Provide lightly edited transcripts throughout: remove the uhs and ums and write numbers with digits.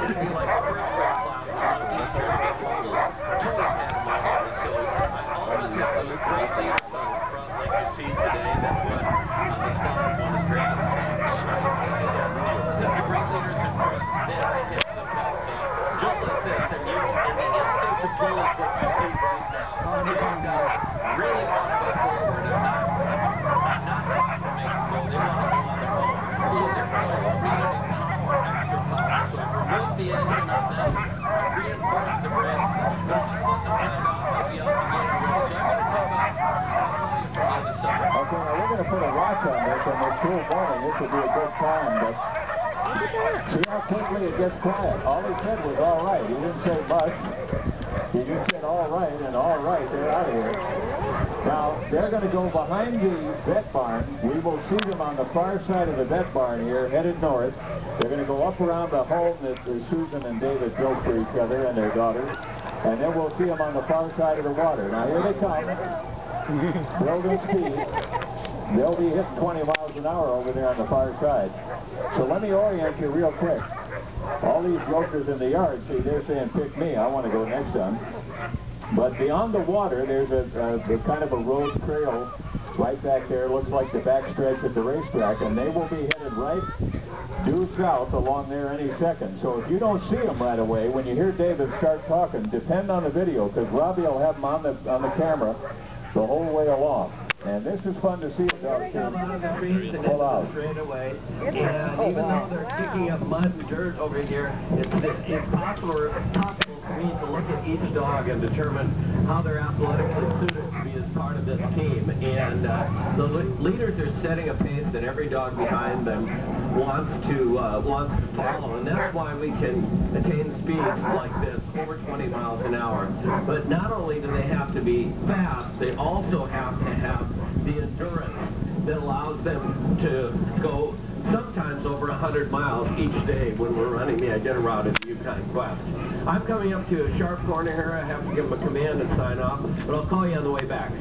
it'd be like a first grade class with no teacher and totally pandemonium. So I always have to look great leaders on the front like you see today. That's what the spotted one is great at. You always have the great leaders in front. They have to hit the best. Just like this, and use the instinct to bull is what you see right now. These guys really want to go forward and not trying to make them go. They want to go on their own. So they're creating power, extra power. So remove the engine on this, reinforce the brakes. But if I wasn't tied off, I'd be out the gate already. So I'm going to take off. I'll call you from the other side. Okay, now we're going to put a watch on this cool morning. This will be a good time, but see how quickly it gets quiet. All he said was all right. He didn't say much. He just said all right, and all right, they're out of here. Now, they're going to go behind the vet barn. We will see them on the far side of the vet barn here, headed north. They're going to go up around the home that Susan and David built for each other and their daughters. And then we'll see them on the far side of the water. Now, here they come. Building speed. They'll be hitting 20 miles an hour over there on the far side. So let me orient you real quick. All these jokers in the yard, see, they're saying, pick me, I want to go next time. But beyond the water, there's a kind of a road trail right back there. Looks like the backstretch at the racetrack, and they will be headed right due south along there any second. So if you don't see them right away, when you hear David start talking, depend on the video, because Robbie will have them on the camera the whole way along. And this is fun to see a dog come out of the trees and pull out straight away. And even though they're kicking up mud and dirt over here, it's possible for me to look at each dog and determine how they're athletically suited to be as part of this team. And the leaders are setting a pace that every dog behind them wants to follow, and that's why we can attain speeds like this, over 20 miles an hour. But not only do they have to be fast, they also have to have the endurance that allows them to go sometimes over 100 miles each day when we're running the Iditarod and the Yukon Quest. I'm coming up to a sharp corner here. I have to give him a command and sign off, but I'll call you on the way back.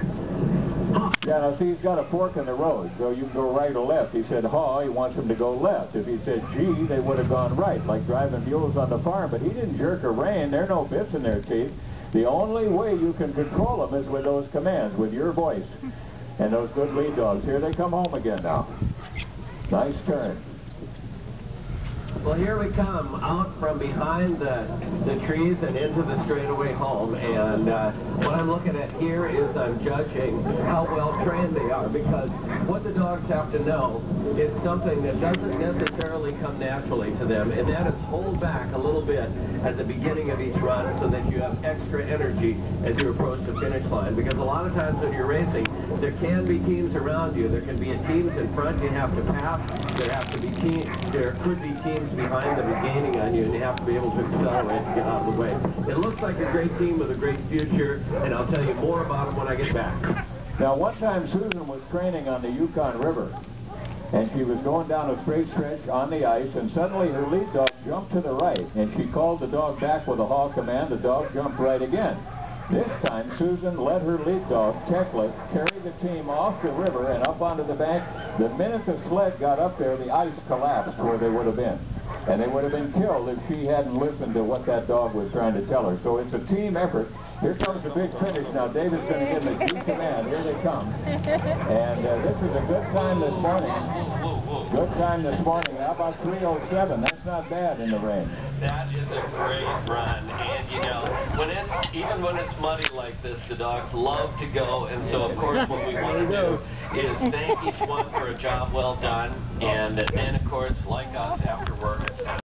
Yeah, now see, he's got a fork in the road, so you can go right or left. He said, ha, he wants them to go left. If he said, gee, they would have gone right, like driving mules on the farm. But he didn't jerk a rein. There are no bits in their teeth. The only way you can control them is with those commands, with your voice. And those good lead dogs. Here they come home again now. Nice turn. Well, here we come out from behind the trees and into the straightaway home, and what I'm looking at here is I'm judging how well trained they are, because what the dogs have to know is something that doesn't necessarily come naturally to them, and that is hold back a little bit at the beginning of each run so that you have extra energy as you approach the finish line, because a lot of times when you're racing, there can be teams around you. There can be teams in front you have to pass. There could be teams behind them gaining on you, and you have to be able to accelerate to get out of the way. It looks like a great team with a great future, and I'll tell you more about them when I get back. Now, one time Susan was training on the Yukon River, and she was going down a straight stretch on the ice, and suddenly her lead dog jumped to the right, and she called the dog back with a haw command. The dog jumped right again. This time, Susan let her lead dog, Tekla, carry the team off the river and up onto the bank. The minute the sled got up there, the ice collapsed where they would have been. And they would have been killed if she hadn't listened to what that dog was trying to tell her. So it's a team effort. Here comes the big finish. Now David's going to give them a key command. Here they come. And this is a good time this morning. Good time this morning. How about 3:07? That's not bad in the rain. That is a great run. And you know, even when it's muddy like this, the dogs love to go. And so of course what we want to do is thank each one for a job well done. And then of course, like us, after work, it's time.